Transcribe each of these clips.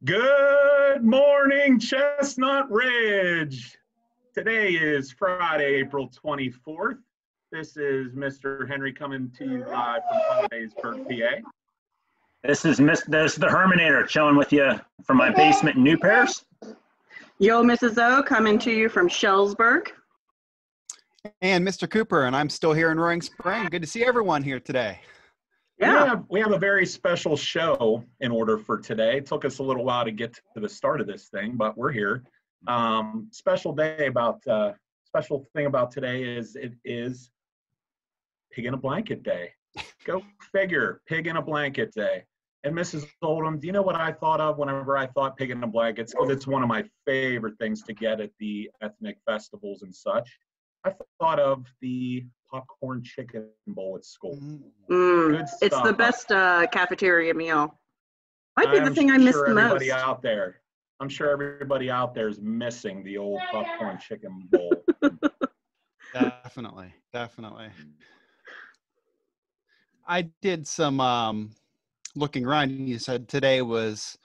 Good morning, Chestnut Ridge. Today is Friday, April 24th. This is Mr. Henry coming to you live from Hollidaysburg, PA. This is the Herminator chilling with you from my basement in New Paris. Yo, Mrs. O, coming to you from Shellsburg. And Mr. Cooper, and I'm still here in Roaring Spring. Good to see everyone here today. Yeah. We have a very special show in order for today. It took us a little while to get to the start of this thing, but we're here. Special thing about today is it is Pig in a Blanket Day. Go figure, Pig in a Blanket Day. And Mrs. Oldham, do you know what I thought of whenever I thought pig in a blanket? Because it's one of my favorite things to get at the ethnic festivals and such. I thought of the popcorn chicken bowl at school. Good stuff. It's the best cafeteria meal. Might be the thing I miss the most. I'm sure everybody out there is missing the old popcorn chicken bowl. Definitely. I did some looking around. You said today was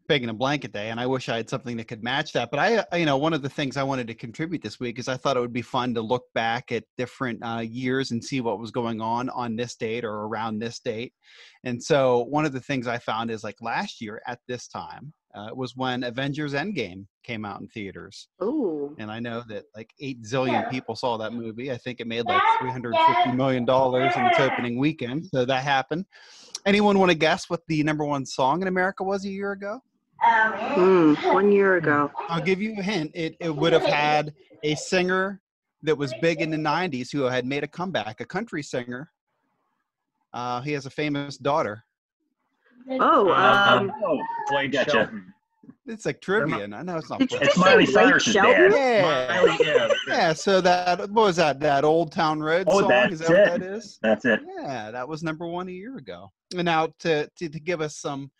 Pig in a Blanket Day, and I wish I had something that could match that. But one of the things I wanted to contribute this week is I thought it would be fun to look back at different years and see what was going on this date or around this date. And so one of the things I found is like last year at this time was when Avengers Endgame came out in theaters. Ooh. And I know that like 8 zillion people saw that movie. I think it made like $350 million in its opening weekend. So that happened. Anyone want to guess what the number one song in America was a year ago? 1 year ago. I'll give you a hint. It would have had a singer that was big in the 90s who had made a comeback, a country singer. He has a famous daughter. Blake Shelton. It's like trivia. I know it's not. It's Miley Cyrus's dad. Yeah. So what was that? That Old Town Road song? Is that what that is? That's it. Yeah, that was number one a year ago. And now to give us some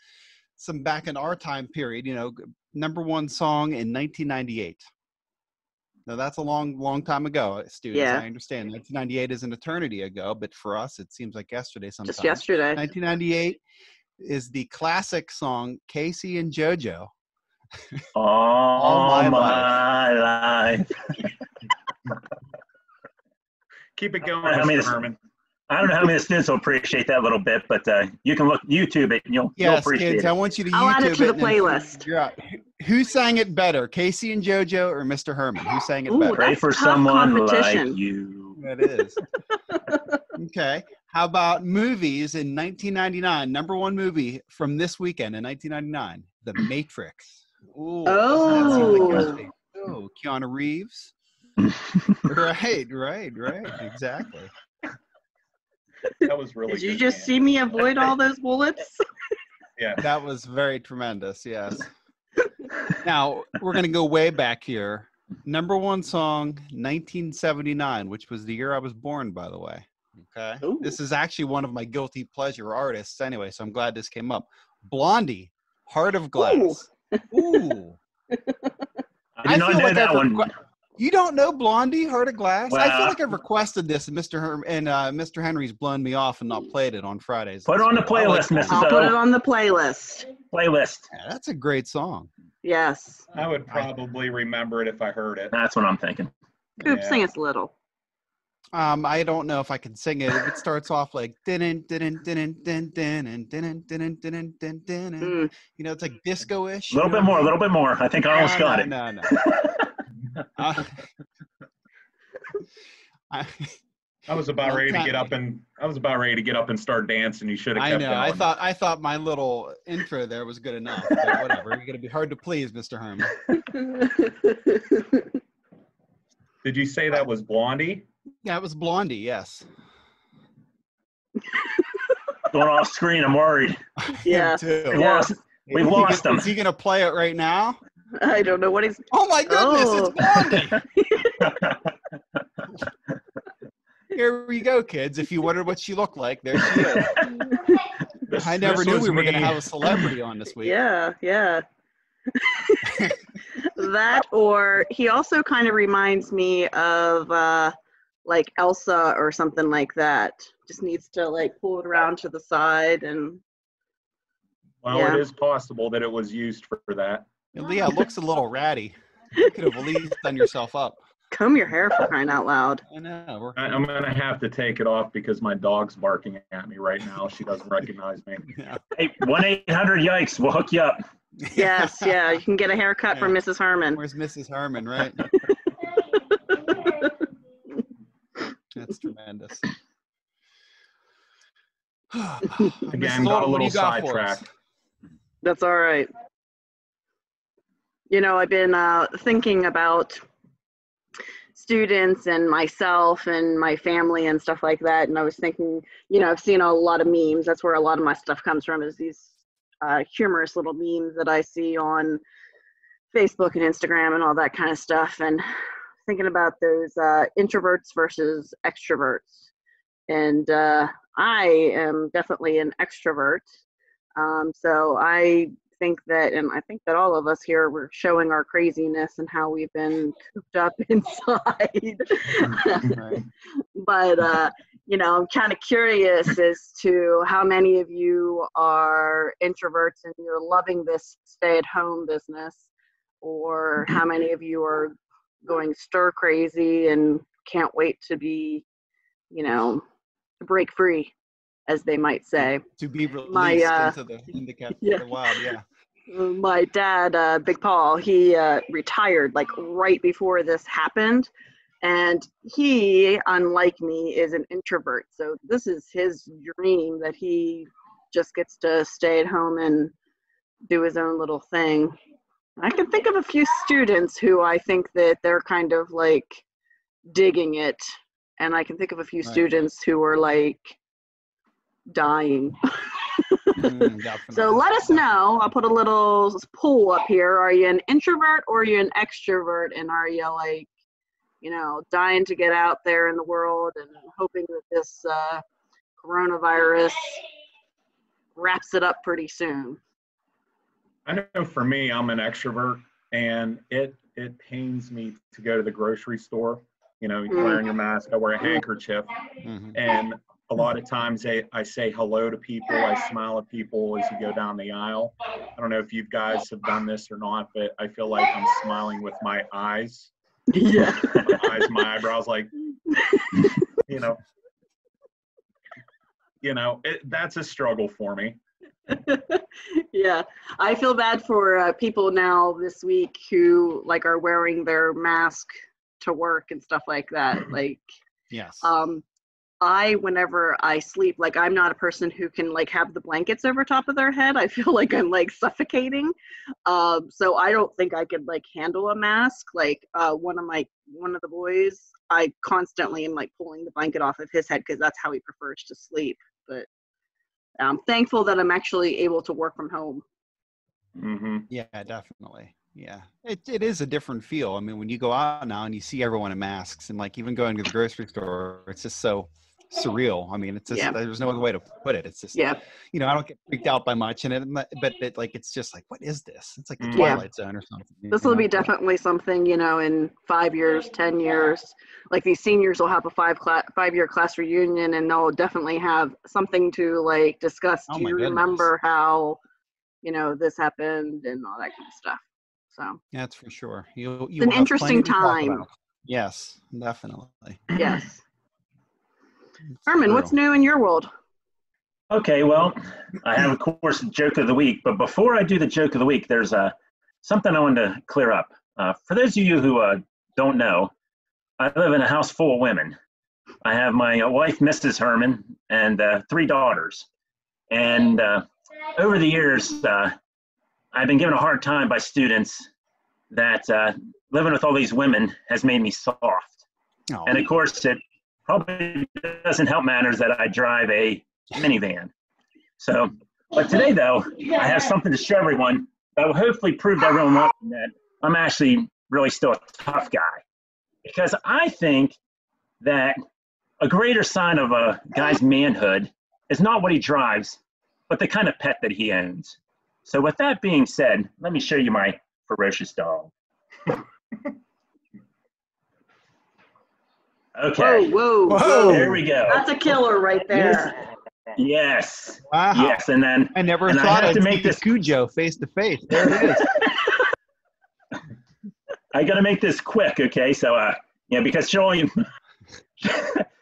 back in our time period, number one song in 1998. Now that's a long time ago, students. Yeah. I understand 1998 is an eternity ago, but for us it seems like yesterday sometimes. Just yesterday. 1998 is the classic song Casey and JoJo. All my life. Keep it going, Mr. Herman. I don't know how many students will appreciate that little bit, but you can look YouTube it and you'll appreciate kids, it. I want you to I'll YouTube add it to the playlist. Who sang it better, Casey and JoJo or Mr. Herman? Who sang it better? Pray for someone like you. That is. Okay. How about movies in 1999? Number one movie from this weekend in 1999, The Matrix. Ooh, Keanu Reeves. Right. Exactly. That was really Did you just see me avoid all those bullets? Yeah. That was very tremendous, yes. Now, we're going to go way back here. Number one song, 1979, which was the year I was born, by the way. Okay. Ooh. This is actually one of my guilty pleasure artists anyway, so I'm glad this came up. Blondie, Heart of Glass. Ooh. I did not know that one. You don't know Blondie, Heart of Glass? Well, I feel like I've requested this, and Mr. Henry's blown me off and not played it on Fridays. Put it on the playlist, Mrs. I'll put it on the playlist. Yeah, that's a great song. Yes. I would probably remember it if I heard it. That's what I'm thinking. Coop, sing us a little. I don't know if I can sing it. If it starts off like it's like disco-ish. A little bit more. I think I almost got it. No. I was about ready to get up and start dancing. You should have kept going. I thought my little intro there was good enough, but whatever. You're gonna be hard to please, Mr. Herman. Did you say that was Blondie? Yeah, it was Blondie, yes. Going off screen, I'm worried. Yeah. We've lost him. Is he gonna play it right now? I don't know what he's. Oh my goodness, it's Blondie. Here we go, kids. If you wondered what she looked like, there she is. I never knew we were going to have a celebrity on this week. Yeah. That, or he also kind of reminds me of like Elsa or something like that. Just needs to like pull it around to the side and. Well, Yeah. it is possible that it was used for that. Yeah, it looks a little ratty. You could have at least done yourself up. Comb your hair for crying out loud. I know. I'm going to have to take it off because my dog's barking at me right now. She doesn't recognize me. Yeah. Hey, 1-800-YIKES. We'll hook you up. Yes, yeah. You can get a haircut from Mrs. Herman. Where's Mrs. Herman, right? That's tremendous. Again, Mrs. got a Oldham, what do little you got for us? sidetracked. That's all right. You know, I've been thinking about students and myself and my family and stuff like that. And I was thinking, you know, I've seen a lot of memes. That's where a lot of my stuff comes from, is these humorous little memes that I see on Facebook and Instagram and all that kind of stuff. And thinking about those introverts versus extroverts. And I am definitely an extrovert. So I think that, and I think that all of us here, we're showing our craziness and how we've been cooped up inside. Right. But, you know, I'm kind of curious as to how many of you are introverts and you're loving this stay-at-home business, or how many of you are going stir crazy and can't wait to be, you know, break free, as they might say. To be released into yeah. the wild, yeah. My dad, Big Paul, he retired like right before this happened. And he, unlike me, is an introvert. So this is his dream, that he just gets to stay at home and do his own little thing. I can think of a few students who I think that they're kind of like digging it. And I can think of a few students who are like dying. So let us know. I'll put a little poll up here. Are you an introvert or are you an extrovert? And are you like, you know, dying to get out there in the world and hoping that this coronavirus wraps it up pretty soon? I know for me, I'm an extrovert, and it pains me to go to the grocery store. You know, you're wearing your mask, I wear a handkerchief, and a lot of times I say hello to people, I smile at people as you go down the aisle. I don't know if you guys have done this or not, but I feel like I'm smiling with my eyes. Yeah. My eyes, my eyebrows, like, you know, that's a struggle for me. Yeah, I feel bad for people now this week who like are wearing their mask to work and stuff like that. Like, yes. Whenever I sleep, like I'm not a person who can like have the blankets over top of their head. I feel like I'm like suffocating. So I don't think I could like handle a mask. Like one of the boys, I constantly am like pulling the blanket off of his head because that's how he prefers to sleep. But I'm thankful that I'm actually able to work from home. Mm-hmm. Yeah, definitely. Yeah, it is a different feel. I mean, when you go out now and you see everyone in masks, and like even going to the grocery store, it's just so surreal. I mean, it's just there's no other way to put it. It's just you know, I don't get freaked out by much, and but it's just like, what is this? It's like the Twilight Zone or something. This will be definitely something, you know, in 5 years, 10 years, like these seniors will have a 5-year class reunion, and they'll definitely have something to like discuss. Do you remember how, you know, this happened and all that kind of stuff? So that's for sure. It's an interesting time. Yes, definitely. Yes. Herman, what's new in your world? Okay, well, I have, of course, a joke of the week. But before I do the joke of the week, there's something I wanted to clear up. For those of you who don't know, I live in a house full of women. I have my wife, Mrs. Herman, and 3 daughters. And over the years, I've been given a hard time by students that living with all these women has made me soft. Oh. And of course, it probably doesn't help matters that I drive a minivan. So, but today though, I have something to show everyone that will hopefully prove to everyone that I'm actually really still a tough guy. Because I think that a greater sign of a guy's manhood is not what he drives, but the kind of pet that he owns. So with that being said, let me show you my ferocious dog. Okay. Whoa. There we go. That's a killer right there. Yes. Wow. Yes, and then I never and I thought have I'd to see make this. Cujo face to face. There it is. I got to make this quick, okay? So, because she only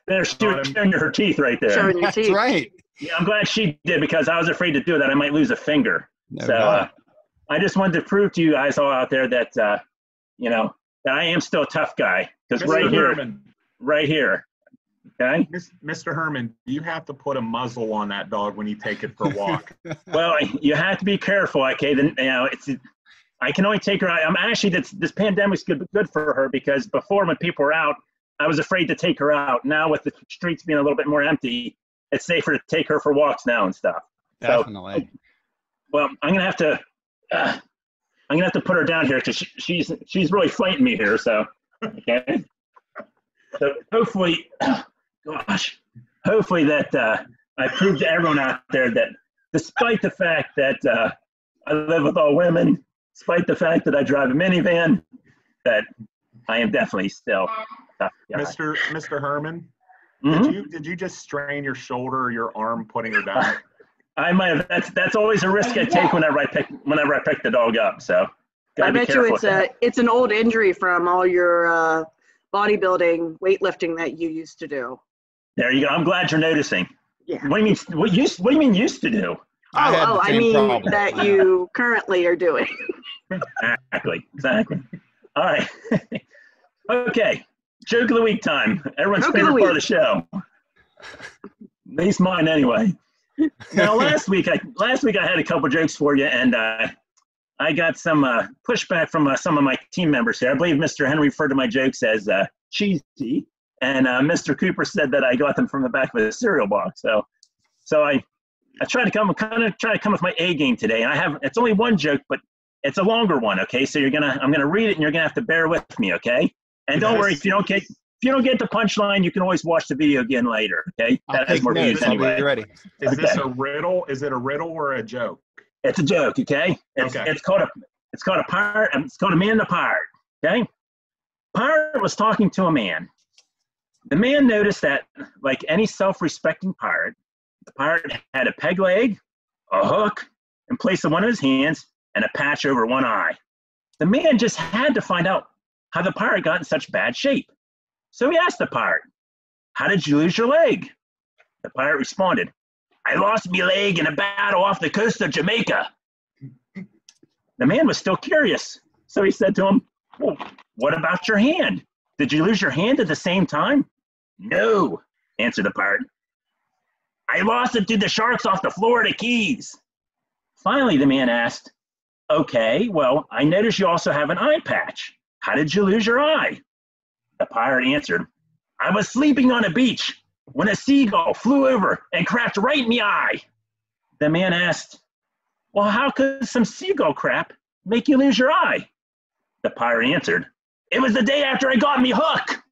there she was showing her teeth right there. Showing your That's teeth. right. Yeah, I'm glad she did because I was afraid to do that. I might lose a finger. No So doubt. I just wanted to prove to you guys all out there that that I am still a tough guy. Because Mr. Herman, right here, okay. Mr. Herman, you have to put a muzzle on that dog when you take it for a walk. Well, you have to be careful, okay? Then I can only take her out. I'm actually this pandemic's good for her because before when people were out, I was afraid to take her out. Now with the streets being a little bit more empty, it's safer to take her for walks now and stuff. Definitely. So, well, I'm gonna have to put her down here because she's really fighting me here. So, okay. So hopefully that I proved to everyone out there that despite the fact that I live with all women, despite the fact that I drive a minivan, that I am definitely still a tough guy. Mr. Herman, Mhm. did you just strain your shoulder or your arm putting her down? I might have. That's always a risk I take whenever I pick the dog up. So I gotta be bet you careful with that. it's an old injury from all your bodybuilding, weightlifting that you used to do. There you go. I'm glad you're noticing. Yeah. What do you mean? What do you mean used to do? I had the I same mean problem. that you currently are doing. Exactly. All right. Okay. Joke of the week time. Everyone's Joke of the favorite part of week. the show. At least mine, anyway. Now, last week I had a couple jokes for you, and I got some pushback from some of my team members here. I believe Mr. Henry referred to my jokes as cheesy, and Mr. Cooper said that I got them from the back of a cereal box. So I tried to come with my A game today, and it's only one joke, but it's a longer one. Okay, so I'm gonna read it, and you're gonna have to bear with me. Okay, and don't worry if you don't get the punchline, you can always watch the video again later. Okay, I'll that has take more views notes. I'll anyway. be ready. Is this a riddle? Is it a riddle or a joke? It's a joke, okay? Okay. It's called a pirate. It's called a man and a pirate. Okay? Pirate was talking to a man. The man noticed that, like any self-respecting pirate, the pirate had a peg leg, a hook in place of one of his hands, and a patch over one eye. The man just had to find out how the pirate got in such bad shape. So he asked the pirate, "How did you lose your leg?" The pirate responded, "I lost my leg in a battle off the coast of Jamaica." The man was still curious, so he said to him, "Well, what about your hand? Did you lose your hand at the same time?" "No," answered the pirate. "I lost it to the sharks off the Florida Keys." Finally, the man asked, "Okay, well, I noticed you also have an eye patch. How did you lose your eye?" The pirate answered, "I was sleeping on a beach when a seagull flew over and crapped right in the eye." The man asked, "Well, how could some seagull crap make you lose your eye?" The pirate answered, "It was the day after I got me hook."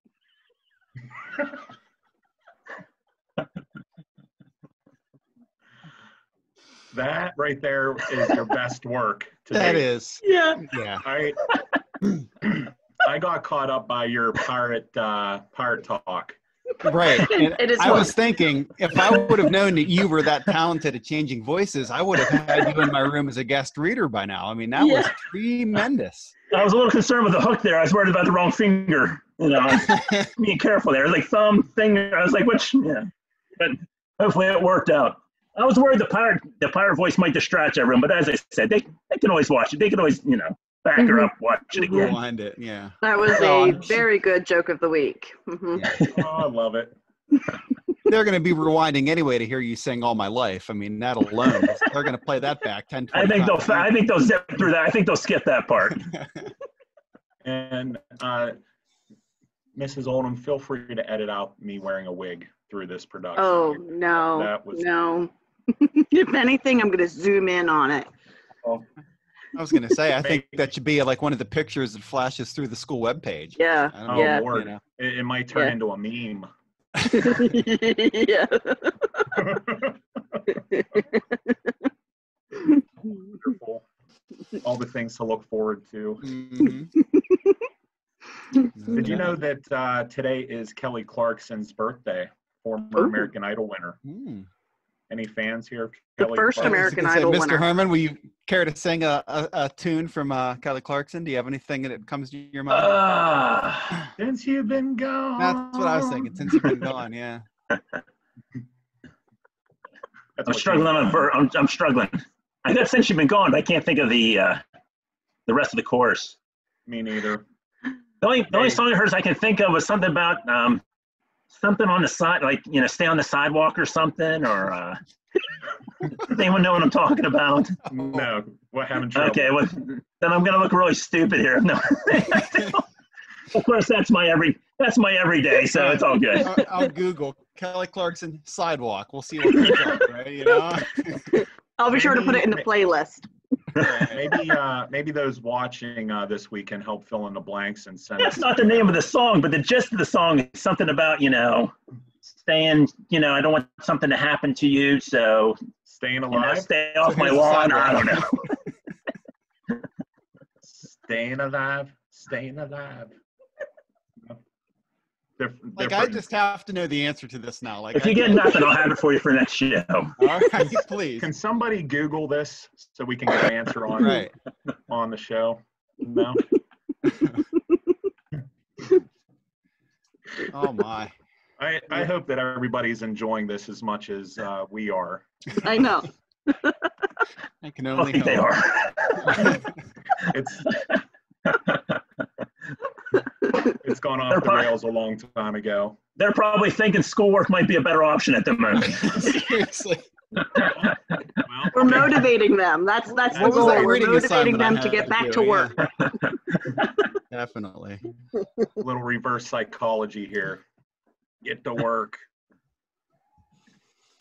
That right there is your best work to That date. is. Yeah. Yeah. I got caught up by your pirate talk. Right. And It is I fun. was thinking, if I would have known that you were that talented at changing voices, I would have had you in my room as a guest reader by now. I mean, that was tremendous. I was a little concerned with the hook there. I was worried about the wrong finger. Being careful there. Like thumb, finger. I was like, which? Yeah. But hopefully it worked out. I was worried the pirate voice might distract everyone, but as I said, they can always watch it. They can always, back her up, watch it again. Rewind it. Yeah. That was Oh, a I'm- very good joke of the week. Mhm. Yeah. Oh, I love it. They're going to be rewinding anyway to hear you sing All My Life. I mean, that alone, they're going to play that back 10, 20 I think times. they'll zip through that. I think they'll skip that part. And Mrs. Oldham, feel free to edit out me wearing a wig through this production. Oh, no. That was- No. If anything, I'm going to zoom in on it. I was going to say, I think that should be like one of the pictures that flashes through the school webpage. Yeah. I don't Oh, know, Yeah. Lord. you know. It might turn Yeah. into a meme. Yeah. Wonderful. All the things to look forward to. Mhm. Did you know that today is Kelly Clarkson's birthday, former Ooh. American Idol winner? Mm. Any fans here? The Kelly first Clarkson? American I was gonna Idol say, Mr. winner. Herman, will you care to sing a tune from Kelly Clarkson? Do you have anything that comes to your mind? Since you've been gone. That's what I was thinking. Since you've been gone, yeah. I'm struggling I'm struggling. I got Since You've Been Gone, but I can't think of the rest of the chorus. Me neither. The only song of hers I can think of was something about something on the side, like, stay on the sidewalk or something, or does anyone know what I'm talking about? No, what having trouble? Okay, well, then I'm gonna look really stupid here. No. Of course, that's my everyday, so it's all good. I'll Google Kelly Clarkson sidewalk. We'll see what comes up, right? I'll be sure to put it in the playlist. Maybe those watching this week can help fill in the blanks and send. That's not the name of the song, but the gist of the song is something about staying. I don't want something to happen to you, so Staying alive. stay off my lawn. I don't know. Staying alive. Staying alive. I just have to know the answer to this now. If you get nothing, I'll have it for you for next show. All right, please. Can somebody Google this so we can get an answer on on the show? No. Oh my. I hope that everybody's enjoying this as much as we are. I know. I can only hope. They are. It's gone off the rails a long time ago. They're probably thinking schoolwork might be a better option at the moment. Seriously. We're motivating them. That's the What was goal. that We're reading motivating assignment them I to had get to back do? to work. Yeah. Definitely. Little reverse psychology here. Get to work.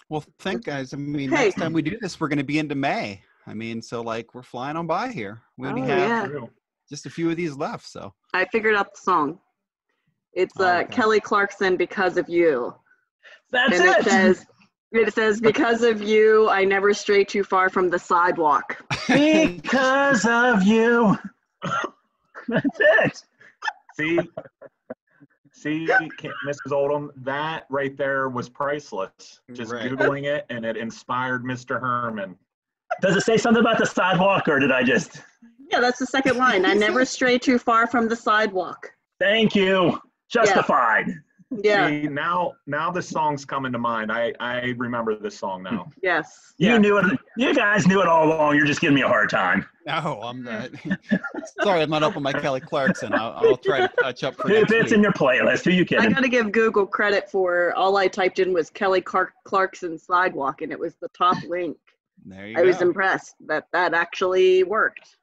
Well, guys. I mean, Hey. next time we do this, we're going to be into May. I mean, so we're flying on by here. We only have Yeah. True. just a few of these left. So I figured out the song. It's Okay. Kelly Clarkson, Because of You. That's And it. it says, because of you, I never stray too far from the sidewalk. Because of you. That's it. See, Mrs. Oldham, that right there was priceless. Just Right. Googling it, and it inspired Mr. Herman. Does it say something about the sidewalk, or did I just? Yeah, that's the second line. I never stray too far from the sidewalk. Thank you. Justified. Yeah, See, now the song's coming to mind. I remember this song now. yes. You Yeah. knew it. You guys knew it all along. You're just giving me a hard time. no, I'm not. Sorry, I'm not up on my Kelly Clarkson. I'll try to catch up for Dude, next it's week. in your playlist. Who you I kidding? got to give Google credit for all I typed in was Kelly Clarkson sidewalk, and it was the top link. There you I was go. impressed that actually worked.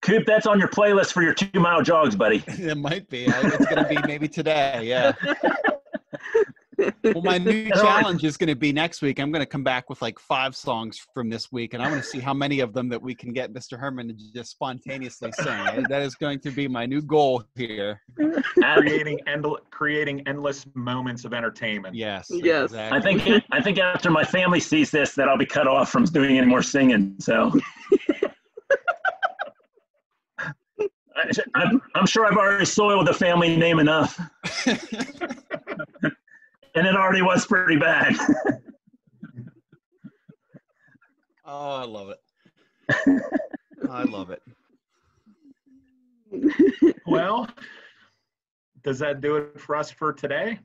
Coop, that's on your playlist for your 2 mile jogs, buddy. It might be. It's going to be maybe today. Yeah. Well, my new challenge is going to be next week. I'm going to come back with 5 songs from this week, and I want to see how many of them that we can get Mr. Herman to just spontaneously sing. That is going to be my new goal here. creating endless moments of entertainment. Yes. Yes. Exactly. I think after my family sees this, that I'll be cut off from doing any more singing. So I'm sure I've already soiled the family name enough, and it already was pretty bad. Oh, I love it. I love it. Well, does that do it for us for today?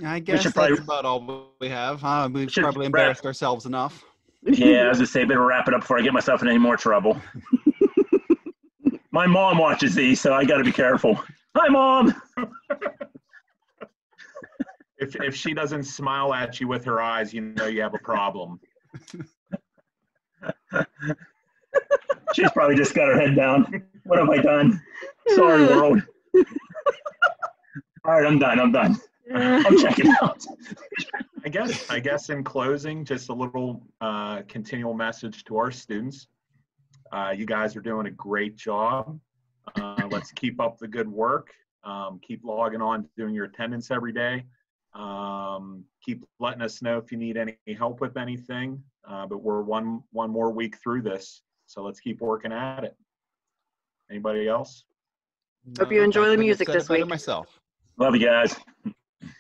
I guess should that's probably- about all we have. We've should probably wrap- embarrassed ourselves enough. Yeah, I was gonna say, better wrap it up before I get myself in any more trouble. My mom watches these, so I got to be careful. Hi, Mom. If she doesn't smile at you with her eyes, you know you have a problem. She's probably just got her head down. What have I done? Sorry, world. All right, I'm done. I'm checking out. I guess in closing, just a little continual message to our students. You guys are doing a great job. Let's keep up the good work. Keep logging on, doing your attendance every day. Keep letting us know if you need any help with anything. But we're one more week through this, so let's keep working at it. Anybody else? Hope you enjoy the music Said it this better week. Myself. Love you guys.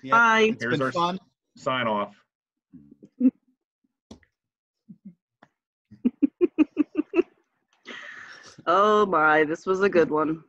Yeah, Bye. it's Here's been our fun. sign off. Oh my, this was a good one.